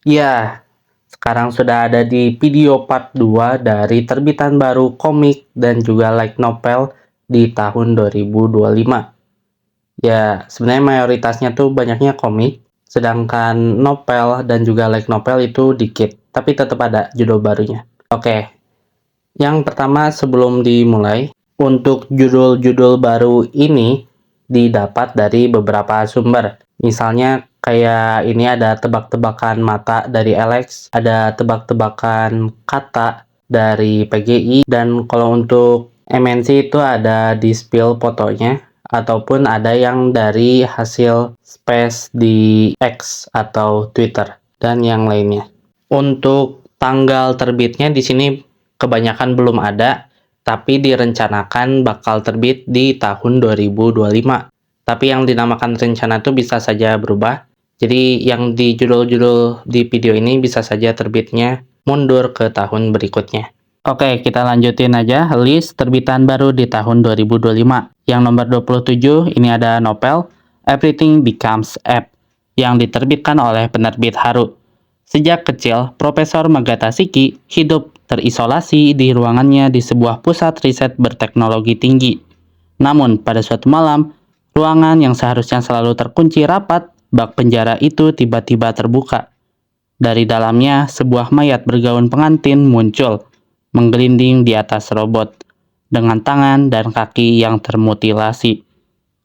Ya, sekarang sudah ada di video part 2 dari terbitan baru komik dan juga light novel di tahun 2025. Ya, sebenarnya mayoritasnya tuh banyaknya komik, sedangkan novel dan juga light novel itu dikit, tapi tetap ada judul barunya. Oke, yang pertama sebelum dimulai, untuk judul-judul baru ini didapat dari beberapa sumber. Misalnya kayak ini ada tebak-tebakan mata dari Alex, ada tebak-tebakan kata dari PGI, dan kalau untuk MNC itu ada di spill fotonya, ataupun ada yang dari hasil space di X atau Twitter, dan yang lainnya. Untuk tanggal terbitnya di sini kebanyakan belum ada, tapi direncanakan bakal terbit di tahun 2025. Tapi yang dinamakan rencana itu bisa saja berubah. Jadi yang di judul-judul di video ini bisa saja terbitnya mundur ke tahun berikutnya. Oke, kita lanjutin aja list terbitan baru di tahun 2025. Yang nomor 27 ini ada novel Everything Becomes App yang diterbitkan oleh penerbit Haru. Sejak kecil, Profesor Magatasiki hidup terisolasi di ruangannya di sebuah pusat riset berteknologi tinggi. Namun, pada suatu malam, ruangan yang seharusnya selalu terkunci rapat, bak penjara itu tiba-tiba terbuka. Dari dalamnya, sebuah mayat bergaun pengantin muncul, menggelinding di atas robot, dengan tangan dan kaki yang termutilasi.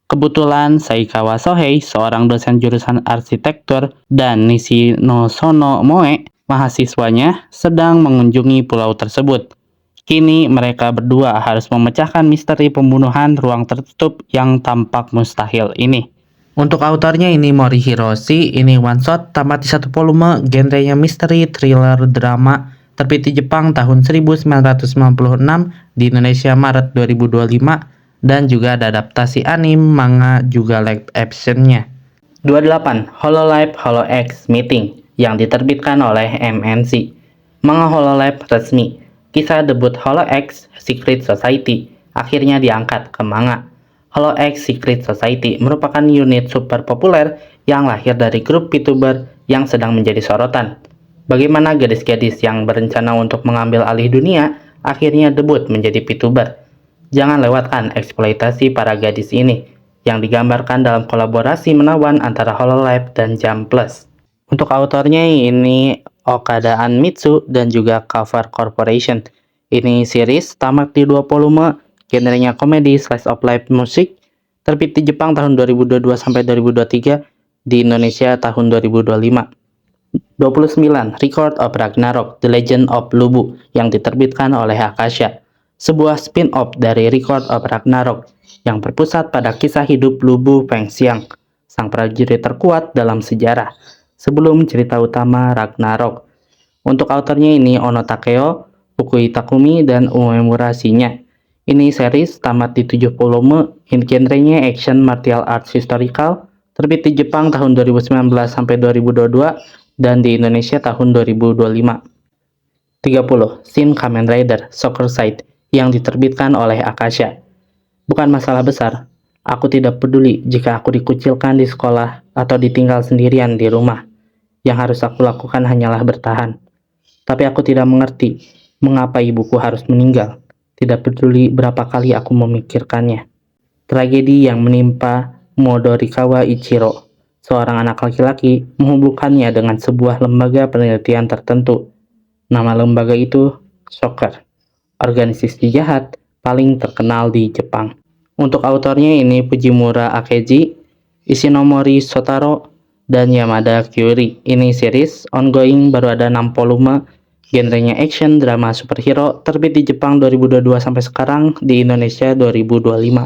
Kebetulan Saikawa Sohei, seorang dosen jurusan arsitektur, dan Nishinosono Moe, mahasiswanya, sedang mengunjungi pulau tersebut. Kini mereka berdua harus memecahkan misteri pembunuhan ruang tertutup yang tampak mustahil ini. Untuk autornya ini Mori Hiroshi, ini one shot, tamat di satu volume, genrenya misteri, thriller, drama, terbit di Jepang tahun 1996, di Indonesia Maret 2025, dan juga ada adaptasi anime, manga, juga live actionnya. 28. Hololive HoloX Meeting yang diterbitkan oleh MNC. Manga Hololive resmi. Kisah debut HoloX Secret Society akhirnya diangkat ke manga. HoloX Secret Society merupakan unit super populer yang lahir dari grup VTuber yang sedang menjadi sorotan. Bagaimana gadis-gadis yang berencana untuk mengambil alih dunia akhirnya debut menjadi VTuber. Jangan lewatkan eksploitasi para gadis ini yang digambarkan dalam kolaborasi menawan antara Hololive dan Jump Plus. Untuk autornya ini Okada Anmitsu dan juga Cover Corporation. Ini series tamat di 2 volume, genrenya komedi slice of life musik, terbit di Jepang tahun 2022 sampai 2023, di Indonesia tahun 2025. 29. Record of Ragnarok, The Legend of Lubu yang diterbitkan oleh Akasha. Sebuah spin-off dari Record of Ragnarok yang berpusat pada kisah hidup Lubu Fengxiang, sang prajurit terkuat dalam sejarah, sebelum cerita utama Ragnarok. Untuk autornya ini Ono Takeo, Fukui Takumi, dan Uemura Shinya. Ini series tamat di 7 volume, genrenya action martial arts historical, terbit di Jepang tahun 2019 sampai 2022, dan di Indonesia tahun 2025. 30. Shin Kamen Rider Soccer Side yang diterbitkan oleh Akasha. Bukan masalah besar. Aku tidak peduli jika aku dikucilkan di sekolah atau ditinggal sendirian di rumah. Yang harus aku lakukan hanyalah bertahan. Tapi aku tidak mengerti mengapa ibuku harus meninggal. Tidak peduli berapa kali aku memikirkannya. Tragedi yang menimpa Modorikawa Ichiro, seorang anak laki-laki, menghubungkannya dengan sebuah lembaga penelitian tertentu. Nama lembaga itu Shocker, organisasi jahat paling terkenal di Jepang. Untuk autornya ini Fujimura Akeji, Ishinomori Shotaro, dan Yamada Kyuri. Ini series ongoing, baru ada 6 volume, genrenya action, drama superhero, terbit di Jepang 2022 sampai sekarang, di Indonesia 2025.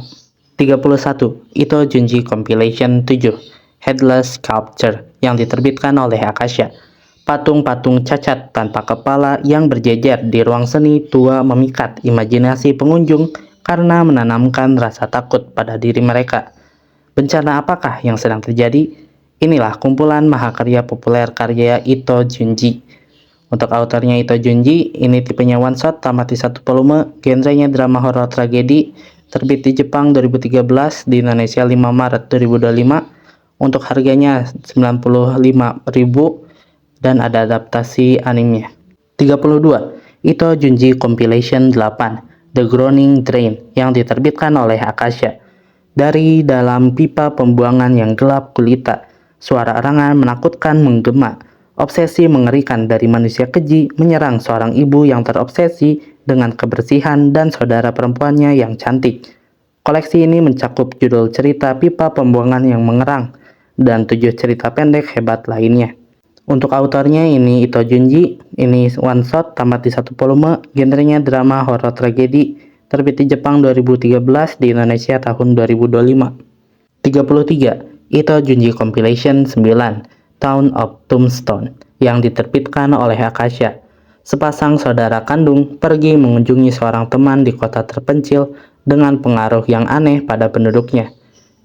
31. Ito Junji Compilation 7, Headless Sculpture yang diterbitkan oleh Akasha. Patung-patung cacat tanpa kepala yang berjejer di ruang seni tua memikat imajinasi pengunjung karena menanamkan rasa takut pada diri mereka. Bencana apakah yang sedang terjadi? Inilah kumpulan mahakarya populer karya Ito Junji. Untuk autornya Ito Junji, ini tipenya one shot, tamat di 1 volume, genrenya drama horor tragedi, terbit di Jepang 2013, di Indonesia 5 Maret 2025. Untuk harganya 95.000, dan ada adaptasi animenya. 32. Ito Junji Compilation 8, The Groaning Drain, yang diterbitkan oleh Akasha. Dari dalam pipa pembuangan yang gelap gulita, suara erangan menakutkan menggema. Obsesi mengerikan dari manusia keji menyerang seorang ibu yang terobsesi dengan kebersihan dan saudara perempuannya yang cantik. Koleksi ini mencakup judul cerita pipa pembuangan yang mengerang dan 7 cerita pendek hebat lainnya. Untuk autornya ini Ito Junji, ini one shot tamat di 1 volume, genrenya drama horor tragedi, terbit di Jepang 2013, di Indonesia tahun 2025. 33. Ito Junji Compilation 9, Town of Tombstone, yang diterbitkan oleh Akasha. Sepasang saudara kandung pergi mengunjungi seorang teman di kota terpencil dengan pengaruh yang aneh pada penduduknya.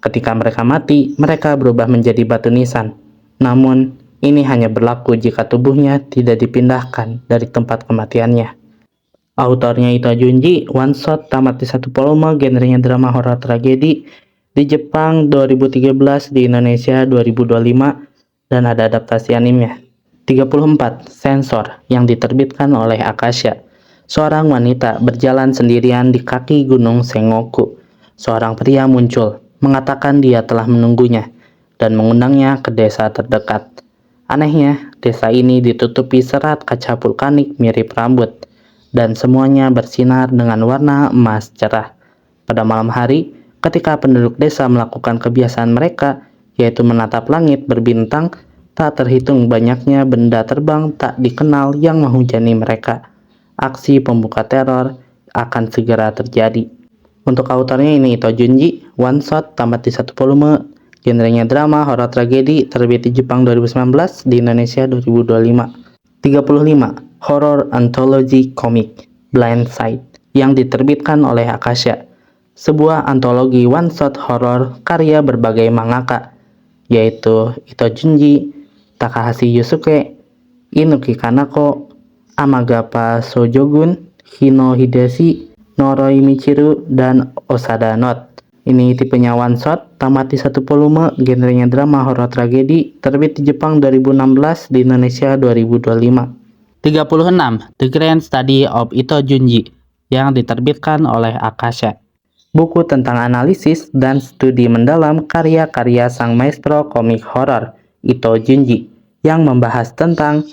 Ketika mereka mati, mereka berubah menjadi batu nisan. Namun, ini hanya berlaku jika tubuhnya tidak dipindahkan dari tempat kematiannya. Autornya Ito Junji, one shot tamat di 1 volume, genrenya drama horor tragedi, di Jepang 2013, di Indonesia 2025, dan ada adaptasi animenya. 34. Sensor, yang diterbitkan oleh Akasha. Seorang wanita berjalan sendirian di kaki gunung Sengoku. Seorang pria muncul, mengatakan dia telah menunggunya, dan mengundangnya ke desa terdekat. Anehnya, desa ini ditutupi serat kaca vulkanik mirip rambut, dan semuanya bersinar dengan warna emas cerah. Pada malam hari, ketika penduduk desa melakukan kebiasaan mereka, yaitu menatap langit berbintang, tak terhitung banyaknya benda terbang tak dikenal yang menghujani mereka. Aksi pembuka teror akan segera terjadi. Untuk autornya ini Ito Junji, one shot tamat di 1 volume, genrenya drama horor tragedi, terbit di Jepang 2019, di Indonesia 2025. 35. Horror Anthology Comic, Blind Side, yang diterbitkan oleh Akasha. Sebuah antologi one shot horor karya berbagai mangaka, yaitu Ito Junji, Takahashi Yusuke, Inuki Kanako, Amagata Shojogun, Hino Hideshi, Noroi Michiru, dan Osada Note. Ini tipenya one shot, tamat di 1 volume, genrenya drama horor tragedi, terbit di Jepang 2016, di Indonesia 2025. 36. The Grand Study of Ito Junji, yang diterbitkan oleh Akasha. Buku tentang analisis dan studi mendalam karya-karya sang maestro komik horor Ito Junji, yang membahas tentang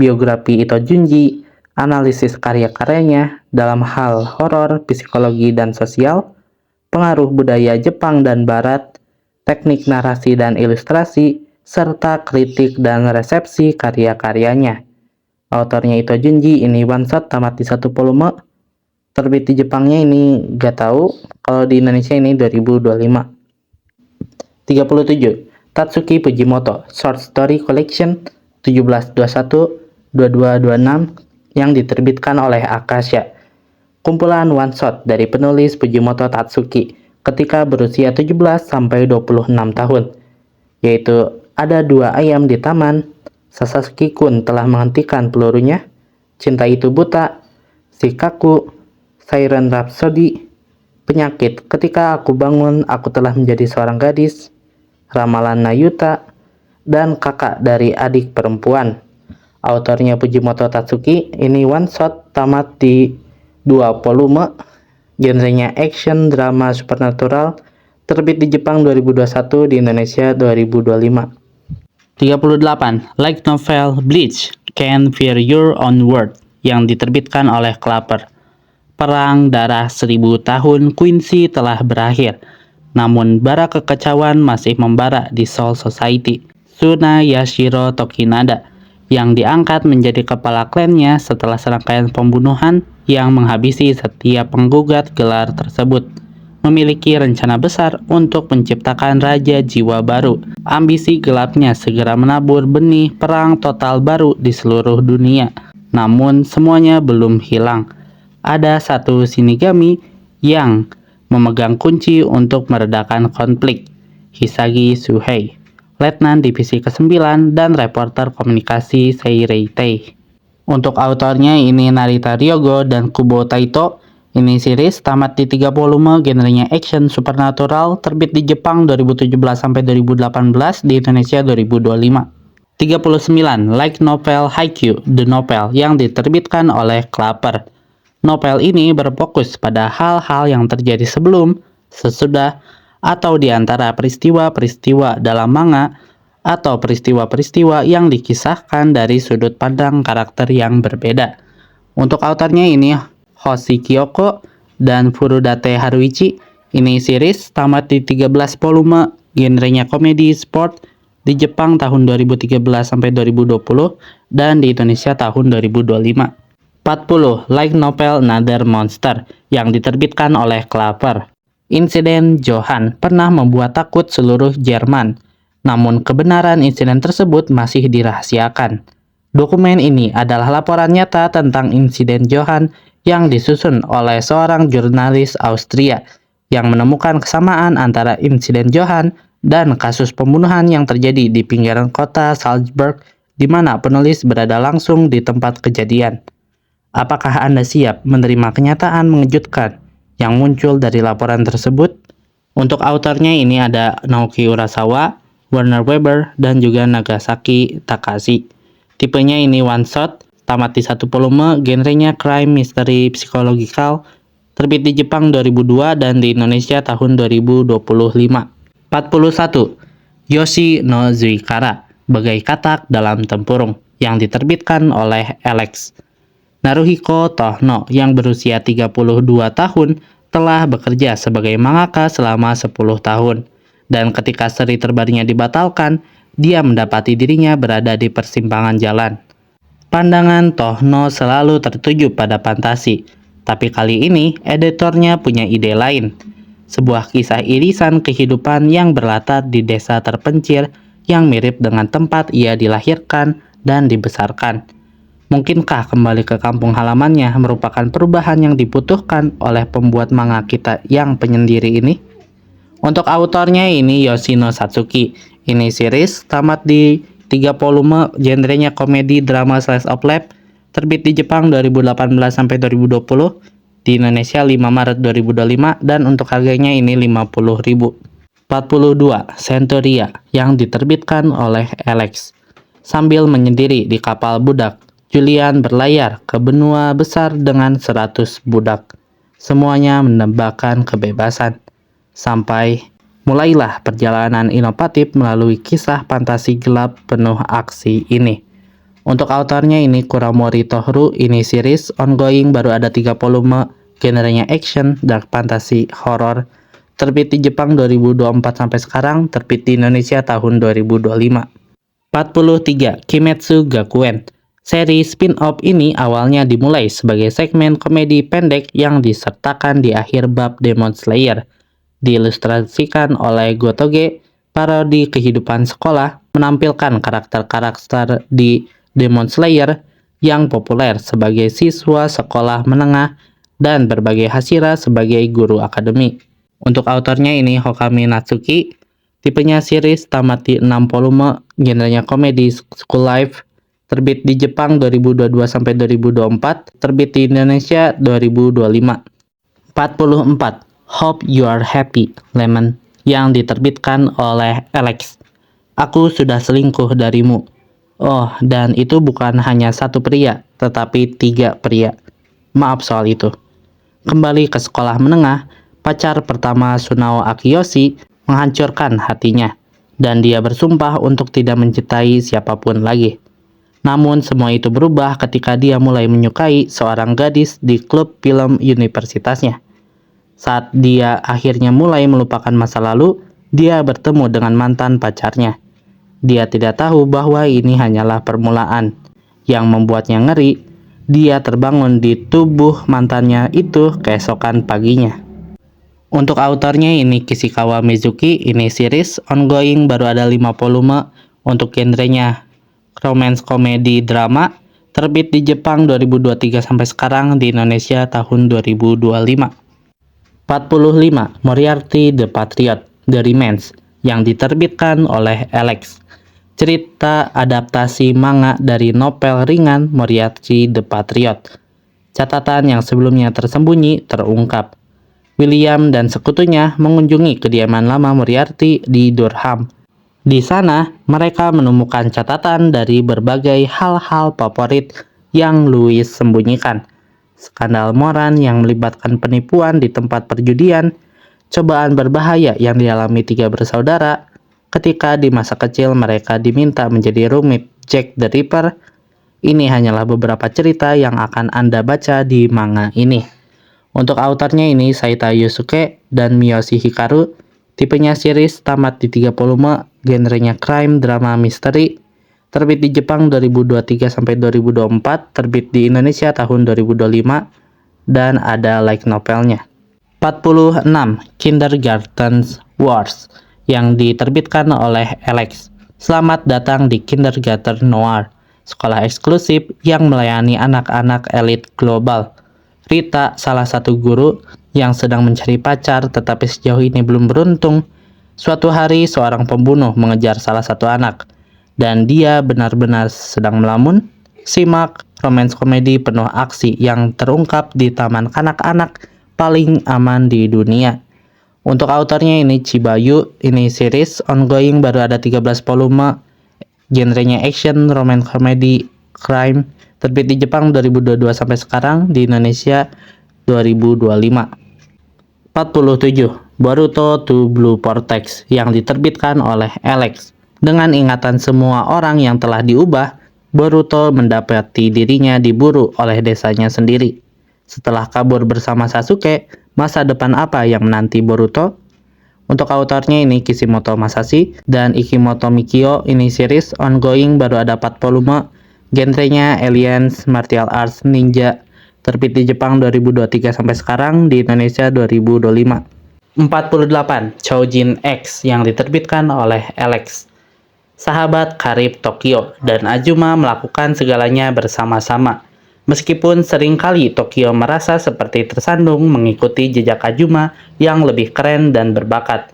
biografi Ito Junji, analisis karya-karyanya dalam hal horor, psikologi dan sosial, pengaruh budaya Jepang dan Barat, teknik narasi dan ilustrasi, serta kritik dan resepsi karya-karyanya. Autornya Ito Junji, ini one shot tamat di 1 volume, terbit di Jepangnya ini gak tahu, kalau di Indonesia ini 2025. 37. Tatsuki Fujimoto, Short Story Collection 1721-2226, yang diterbitkan oleh Akasha. Kumpulan one shot dari penulis Fujimoto Tatsuki ketika berusia 17-26 tahun, yaitu Ada Dua Ayam di Taman, Sasaki-kun telah menghentikan pelurunya, Cinta Itu Buta, Shikaku, Siren Rhapsody, Penyakit, Ketika Aku Bangun Aku Telah Menjadi Seorang Gadis, Ramalan Nayuta, dan Kakak dari Adik Perempuan. Autornya Fujimoto Tatsuki, ini one shot tamat di 2 volume, genrenya action, drama, supernatural, terbit di Jepang 2021, di Indonesia 2025. 38. Light novel Bleach, Can't Fear Your Own Word, yang diterbitkan oleh Clapper. Perang darah 1000 tahun Quincy telah berakhir, namun bara kekacauan masih membara di Soul Society. Suna Yashiro Tokinada, yang diangkat menjadi kepala klannya setelah serangkaian pembunuhan yang menghabisi setiap penggugat gelar tersebut, memiliki rencana besar untuk menciptakan raja jiwa baru. Ambisi gelapnya segera menabur benih perang total baru di seluruh dunia. Namun semuanya belum hilang. Ada satu Shinigami yang memegang kunci untuk meredakan konflik, Hisagi Shuhei, Letnan Divisi ke-9 dan reporter komunikasi Seirei Tei. Untuk autornya ini Narita Ryogo dan Kubo Taito. Ini series tamat di 3 volume, genrenya action supernatural, terbit di Jepang 2017-2018, di Indonesia 2025. 39. Light novel Haikyuu, The Novel, yang diterbitkan oleh Clapper. Novel ini berfokus pada hal-hal yang terjadi sebelum, sesudah, atau di antara peristiwa-peristiwa dalam manga atau peristiwa-peristiwa yang dikisahkan dari sudut pandang karakter yang berbeda. Untuk autornya ini Hoshi Kyoko dan Furudate Haruichi. Ini series tamat di 13 volume, genrenya komedi sport, di Jepang tahun 2013 sampai 2020 dan di Indonesia tahun 2025. 40. Light novel Another Monster yang diterbitkan oleh Clapper. Insiden Johann pernah membuat takut seluruh Jerman, namun kebenaran insiden tersebut masih dirahasiakan. Dokumen ini adalah laporan nyata tentang insiden Johann yang disusun oleh seorang jurnalis Austria yang menemukan kesamaan antara insiden Johann dan kasus pembunuhan yang terjadi di pinggiran kota Salzburg, di mana penulis berada langsung di tempat kejadian. Apakah Anda siap menerima kenyataan mengejutkan yang muncul dari laporan tersebut? Untuk autornya ini ada Naoki Urasawa, Werner Weber, dan juga Nagasaki Takashi. Tipenya ini one shot, tamat di 1 volume, genrenya crime, mystery, psychological, terbit di Jepang 2002 dan di Indonesia tahun 2025. 41. Yoshi no Zuikara, Bagai Katak dalam Tempurung, yang diterbitkan oleh Alex. Naruhiko Tohno yang berusia 32 tahun telah bekerja sebagai mangaka selama 10 tahun, dan ketika seri terbarunya dibatalkan, dia mendapati dirinya berada di persimpangan jalan. Pandangan Tohno selalu tertuju pada fantasi, tapi kali ini editornya punya ide lain. Sebuah kisah irisan kehidupan yang berlatar di desa terpencil yang mirip dengan tempat ia dilahirkan dan dibesarkan. Mungkinkah kembali ke kampung halamannya merupakan perubahan yang dibutuhkan oleh pembuat manga kita yang penyendiri ini? Untuk autornya ini Yoshino Satsuki. Ini series tamat di 3 volume, genrenya komedi, drama, slice of life, terbit di Jepang 2018 sampai 2020. Di Indonesia 5 Maret 2025 dan untuk harganya ini 50.000. 42. Centuria yang diterbitkan oleh Alex. Sambil menyendiri di kapal budak, Julian berlayar ke benua besar dengan 100 budak. Semuanya menambahkan kebebasan. Sampai mulailah perjalanan inovatif melalui kisah fantasi gelap penuh aksi ini. Untuk autornya ini Kuramori Tohru. Ini series ongoing, baru ada 3 volume, genrenya action, dark fantasy, horror, terbit di Jepang 2024 sampai sekarang, terbit di Indonesia tahun 2025. 43. Kimetsu Gakuen. Seri spin-off ini awalnya dimulai sebagai segmen komedi pendek yang disertakan di akhir bab Demon Slayer. Diilustrasikan oleh Gotoge, parodi kehidupan sekolah, menampilkan karakter-karakter di Demon Slayer yang populer sebagai siswa sekolah menengah dan berbagai hashira sebagai guru akademi. Untuk autornya ini Hokami Natsuki. Tipenya series tamat di 6 volume, genrenya komedi school life, terbit di Jepang 2022 sampai 2024, terbit di Indonesia 2025. 44. Hope You Are Happy, Lemon, yang diterbitkan oleh Alex. Aku sudah selingkuh darimu. Oh, dan itu bukan hanya satu pria, tetapi 3 pria. Maaf soal itu. Kembali ke sekolah menengah, pacar pertama Sunao Akiyoshi menghancurkan hatinya, dan dia bersumpah untuk tidak mencintai siapapun lagi. Namun semua itu berubah ketika dia mulai menyukai seorang gadis di klub film universitasnya. Saat dia akhirnya mulai melupakan masa lalu, dia bertemu dengan mantan pacarnya. Dia tidak tahu bahwa ini hanyalah permulaan. Yang membuatnya ngeri, dia terbangun di tubuh mantannya itu keesokan paginya. Untuk autornya ini Kishikawa Mizuki. Ini series ongoing, baru ada 5 volume. Untuk genrenya romance, komedi, drama, terbit di Jepang 2023 sampai sekarang, di Indonesia tahun 2025. 45. Moriarty the Patriot, The Remains, yang diterbitkan oleh Alex. Cerita adaptasi manga dari novel ringan Moriarty the Patriot. Catatan yang sebelumnya tersembunyi terungkap. William dan sekutunya mengunjungi kediaman lama Moriarty di Durham. Di sana, mereka menemukan catatan dari berbagai hal-hal favorit yang Louis sembunyikan. Skandal Moran yang melibatkan penipuan di tempat perjudian, cobaan berbahaya yang dialami tiga bersaudara, ketika di masa kecil mereka diminta menjadi rumit Jack the Ripper. Ini hanyalah beberapa cerita yang akan Anda baca di manga ini. Untuk autornya ini Saita Yusuke dan Miyoshi Hikaru. Tipenya series, tamat di 3 volume, genrenya crime, drama, misteri. Terbit di Jepang 2023 sampai 2024, terbit di Indonesia tahun 2025 dan ada light novelnya. 46 Kindergarten Wars yang diterbitkan oleh Alex. Selamat datang di Kindergarten Noir, sekolah eksklusif yang melayani anak-anak elit global. Rita, salah satu guru yang sedang mencari pacar tetapi sejauh ini belum beruntung. Suatu hari seorang pembunuh mengejar salah satu anak dan dia benar-benar sedang melamun. Simak romance komedi penuh aksi yang terungkap di taman kanak-anak paling aman di dunia. Untuk autornya ini Chibayu, ini series ongoing, baru ada 13 volume, genrenya action, romance comedy, crime, terbit di Jepang 2022 sampai sekarang, di Indonesia 2025. 47 Boruto to Blue Vortex yang diterbitkan oleh Alex. Dengan ingatan semua orang yang telah diubah, Boruto mendapati dirinya diburu oleh desanya sendiri. Setelah kabur bersama Sasuke, masa depan apa yang menanti Boruto? Untuk autornya ini Kishimoto Masashi dan Ikimoto Mikio, ini series ongoing, baru ada 4 volume, genrenya aliens, martial arts, ninja, terbit di Jepang 2023 sampai sekarang, di Indonesia 2025. 48 Choujin X yang diterbitkan oleh Alex. Sahabat karib Tokyo dan Azuma melakukan segalanya bersama-sama. Meskipun seringkali Tokyo merasa seperti tersandung mengikuti jejak Azuma yang lebih keren dan berbakat.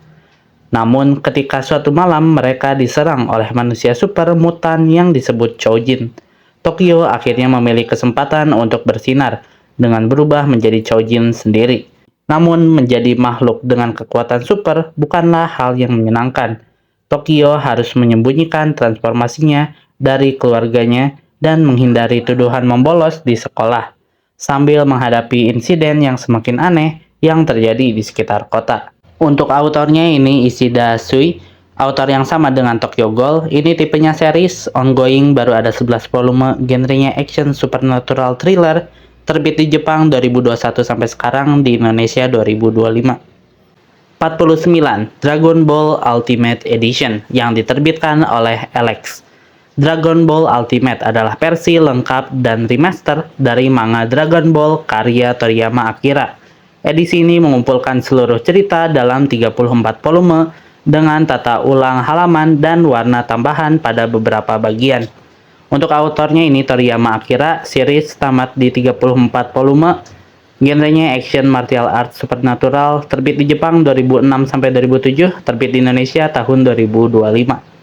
Namun ketika suatu malam mereka diserang oleh manusia super mutan yang disebut Choujin, Tokyo akhirnya memilih kesempatan untuk bersinar dengan berubah menjadi Choujin sendiri. Namun menjadi makhluk dengan kekuatan super bukanlah hal yang menyenangkan. Tokyo harus menyembunyikan transformasinya dari keluarganya dan menghindari tuduhan membolos di sekolah, sambil menghadapi insiden yang semakin aneh yang terjadi di sekitar kota. Untuk autornya ini Ishida Sui, autor yang sama dengan Tokyo Ghoul. Ini tipenya series ongoing, baru ada 11 volume, genrenya action supernatural thriller, terbit di Jepang 2021 sampai sekarang, di Indonesia 2025. 49 Dragon Ball Ultimate Edition yang diterbitkan oleh Alex. Dragon Ball Ultimate adalah versi lengkap dan remaster dari manga Dragon Ball karya Toriyama Akira. Edisi ini mengumpulkan seluruh cerita dalam 34 volume dengan tata ulang halaman dan warna tambahan pada beberapa bagian. Untuk autornya ini Toriyama Akira, series tamat di 34 volume, genrenya action martial arts supernatural, terbit di Jepang 2006 sampai 2007, terbit di Indonesia tahun 2025.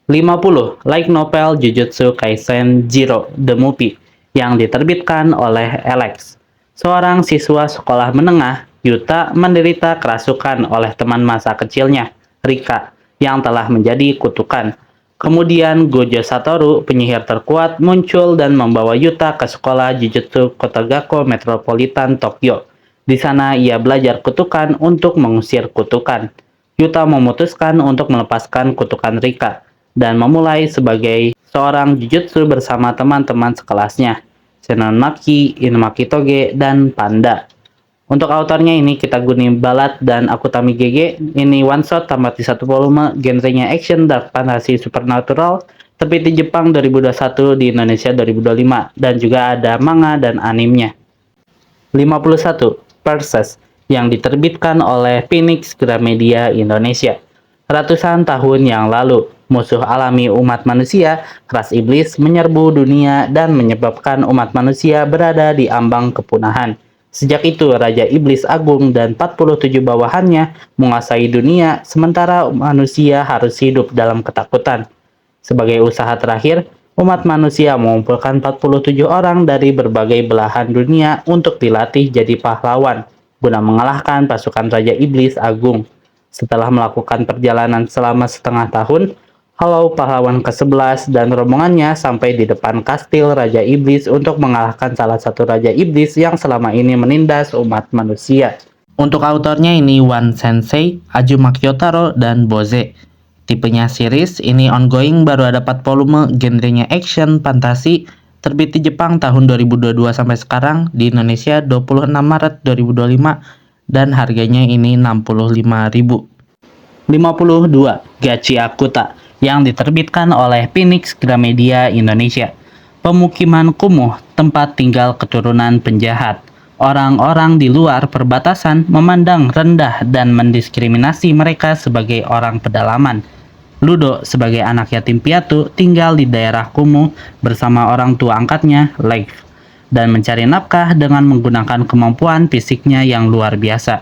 50 Light novel Jujutsu Kaisen Zero The Movie yang diterbitkan oleh Alex. Seorang siswa sekolah menengah, Yuta, menderita kerasukan oleh teman masa kecilnya, Rika, yang telah menjadi kutukan. Kemudian Gojo Satoru, penyihir terkuat, muncul dan membawa Yuta ke sekolah Jujutsu Kotagako Metropolitan Tokyo. Di sana ia belajar kutukan untuk mengusir kutukan. Yuta memutuskan untuk melepaskan kutukan Rika dan memulai sebagai seorang jujutsu bersama teman-teman sekelasnya, Senonmaki, Inumaki Toge, dan Panda. Untuk autornya ini Kitaguni Balat dan Akutami GG, ini one shot tamat di 1 volume, genrenya action, dark fantasy, supernatural, terbit di Jepang 2021, di Indonesia 2025, dan juga ada manga dan animenya. 51 Perses yang diterbitkan oleh Phoenix Gramedia Indonesia. Ratusan tahun yang lalu, musuh alami umat manusia, ras iblis, menyerbu dunia dan menyebabkan umat manusia berada di ambang kepunahan. Sejak itu, Raja Iblis Agung dan 47 bawahannya menguasai dunia, sementara manusia harus hidup dalam ketakutan. Sebagai usaha terakhir, umat manusia mengumpulkan 47 orang dari berbagai belahan dunia untuk dilatih jadi pahlawan, guna mengalahkan pasukan Raja Iblis Agung. Setelah melakukan perjalanan selama setengah tahun, Hollow pahlawan ke-11 dan rombongannya sampai di depan kastil Raja Iblis untuk mengalahkan salah satu Raja Iblis yang selama ini menindas umat manusia. Untuk autornya ini One Sensei, Azumaki Kyotaro, dan Boze. Tipenya series, ini ongoing, baru ada 4 volume, genrenya action, fantasi, terbit di Jepang tahun 2022 sampai sekarang, di Indonesia 26 Maret 2025, dan harganya ini 65.000. 52. Gachi Akuta yang diterbitkan oleh Phoenix Gramedia Indonesia. Pemukiman kumuh, tempat tinggal keturunan penjahat. Orang-orang di luar perbatasan memandang rendah dan mendiskriminasi mereka sebagai orang pedalaman. Ludo sebagai anak yatim piatu tinggal di daerah kumuh bersama orang tua angkatnya, Leif, dan mencari nafkah dengan menggunakan kemampuan fisiknya yang luar biasa.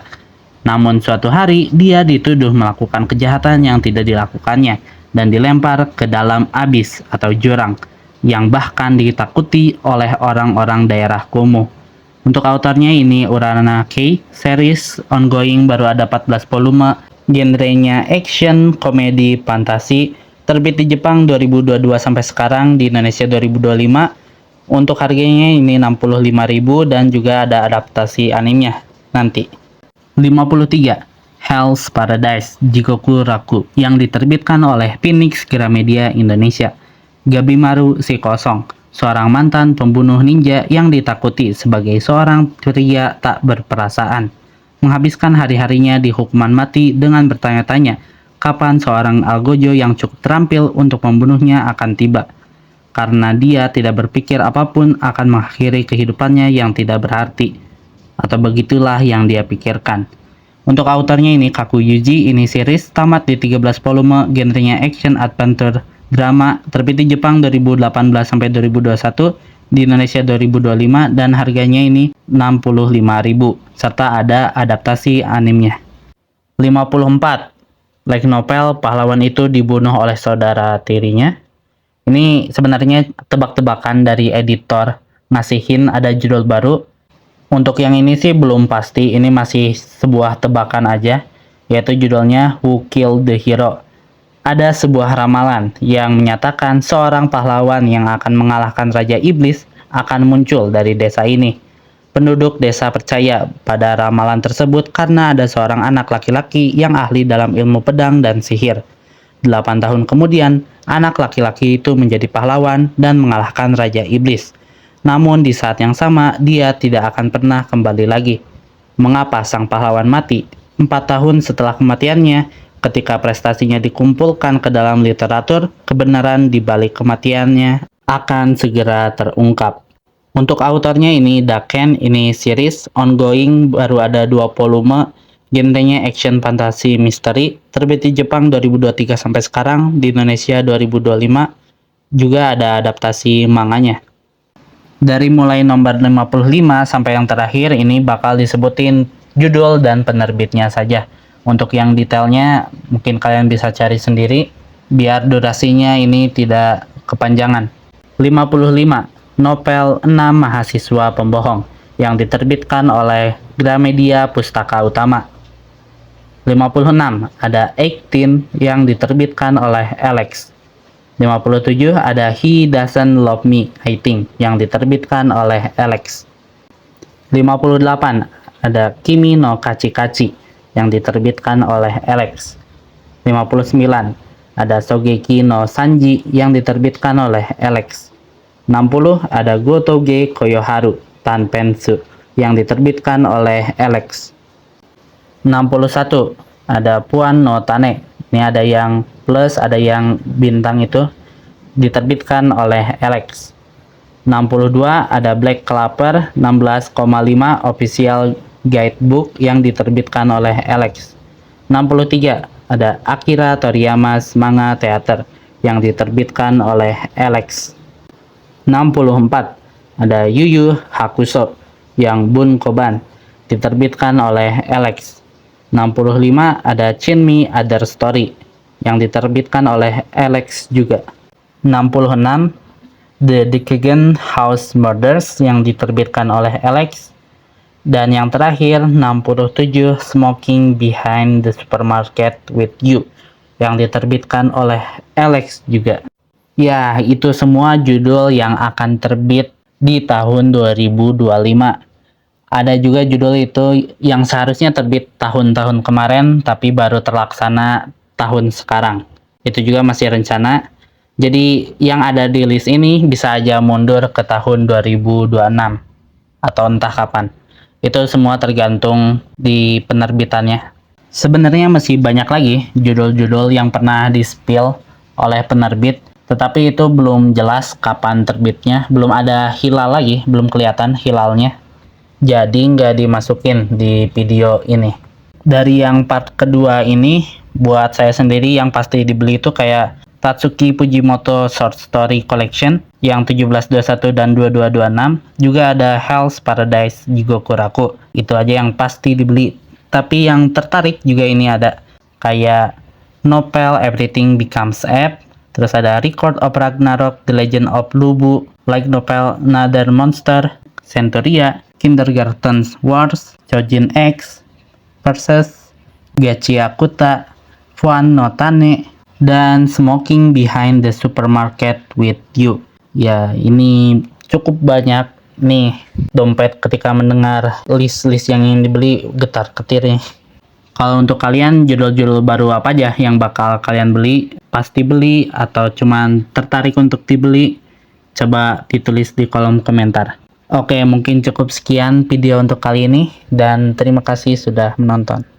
Namun suatu hari dia dituduh melakukan kejahatan yang tidak dilakukannya dan dilempar ke dalam abis atau jurang yang bahkan ditakuti oleh orang-orang daerah kumuh. Untuk autornya ini Urana Kei, series ongoing, baru ada 14 volume, genrenya action, komedi, fantasi, terbit di Jepang 2022 sampai sekarang, di Indonesia 2025. Untuk harganya ini 65.000 dan juga ada adaptasi animenya nanti. 53. Hell's Paradise Jigoku Raku yang diterbitkan oleh Phoenix Gramedia Indonesia. Gabimaru si Kosong, seorang mantan pembunuh ninja yang ditakuti sebagai seorang pria tak berperasaan, menghabiskan hari-harinya di hukuman mati dengan bertanya-tanya kapan seorang algojo yang cukup terampil untuk membunuhnya akan tiba, karena dia tidak berpikir apapun akan mengakhiri kehidupannya yang tidak berarti. Atau begitulah yang dia pikirkan. Untuk autornya ini Kaku Yuji, ini series tamat di 13 volume, genrenya action, adventure, drama, terbit di Jepang 2018 sampai 2021, di Indonesia 2025, dan harganya ini 65.000 serta ada adaptasi animenya. 54. Light novel Pahlawan Itu Dibunuh Oleh Saudara Tirinya. Ini sebenarnya tebak-tebakan dari editor ngasihin ada judul baru. Untuk yang ini sih belum pasti, ini masih sebuah tebakan aja, yaitu judulnya Who Killed the Hero. Ada sebuah ramalan yang menyatakan seorang pahlawan yang akan mengalahkan Raja Iblis akan muncul dari desa ini. Penduduk desa percaya pada ramalan tersebut karena ada seorang anak laki-laki yang ahli dalam ilmu pedang dan sihir. 8 tahun kemudian, anak laki-laki itu menjadi pahlawan dan mengalahkan Raja Iblis. Namun di saat yang sama, dia tidak akan pernah kembali lagi. Mengapa sang pahlawan mati? 4 tahun setelah kematiannya, ketika prestasinya dikumpulkan ke dalam literatur, kebenaran di balik kematiannya akan segera terungkap. Untuk autornya ini Daken, ini series ongoing, baru ada 2 volume, genrenya action, fantasi, misteri, terbit di Jepang 2023 sampai sekarang, di Indonesia 2025, juga ada adaptasi manganya. Dari mulai nomor 55 sampai yang terakhir ini bakal disebutin judul dan penerbitnya saja. Untuk yang detailnya mungkin kalian bisa cari sendiri biar durasinya ini tidak kepanjangan. 55. Novel 6 Mahasiswa Pembohong yang diterbitkan oleh Gramedia Pustaka Utama. 56. Ada 18 yang diterbitkan oleh Alex. 57 ada He Doesn't Love Me, I Think yang diterbitkan oleh Alex. 58 ada Kimi no Kachi Kachi yang diterbitkan oleh Alex. 59 ada Shogeki no Sanji yang diterbitkan oleh Alex. 60 ada Gotoge Koyoharu Tanpensu yang diterbitkan oleh Alex. 61 ada Puan no Tane, ini ada yang plus, ada yang bintang, itu diterbitkan oleh Alex. 62 ada Black Clover 16,5 official guidebook yang diterbitkan oleh Alex. 63 ada Akira Toriyama's Manga Theater yang diterbitkan oleh Alex. 64 ada Yu Yu Hakusho yang Bunkoban diterbitkan oleh Alex. 65 ada Chinmi Other Story yang diterbitkan oleh Alex juga. 66 The Decaying House Murders yang diterbitkan oleh Alex. Dan yang terakhir 67 Smoking Behind the Supermarket with You yang diterbitkan oleh Alex juga. Ya, itu semua judul yang akan terbit di tahun 2025. Ada juga judul itu yang seharusnya terbit tahun-tahun kemarin tapi baru terlaksana tahun sekarang. Itu juga masih rencana. Jadi yang ada di list ini bisa aja mundur ke tahun 2026 atau entah kapan. Itu semua tergantung di penerbitannya. Sebenarnya masih banyak lagi judul-judul yang pernah di-spill oleh penerbit, tetapi itu belum jelas kapan terbitnya, belum ada hilal lagi, belum kelihatan hilalnya. Jadi nggak dimasukin di video ini. Dari yang part kedua ini, buat saya sendiri yang pasti dibeli itu kayak Tatsuki Fujimoto Short Story Collection yang 1721 dan 2226. Juga ada Hell's Paradise Jigokuraku. Itu aja yang pasti dibeli. Tapi yang tertarik juga ini ada kayak novel Everything Becomes App. Terus ada Record of Ragnarok, The Legend of Lubu, Light Novel Another Monster, Centuria, Kindergarten Wars, Chojin X versus Gachiakuta, Fuan no Tane, dan Smoking Behind the Supermarket with You. Ya, ini cukup banyak nih dompet ketika mendengar list-list yang ingin dibeli, getar ketirnya. Kalau untuk kalian, judul-judul baru apa aja yang bakal kalian beli? Pasti beli atau cuman tertarik untuk dibeli? Coba ditulis di kolom komentar. Oke, mungkin cukup sekian video untuk kali ini dan terima kasih sudah menonton.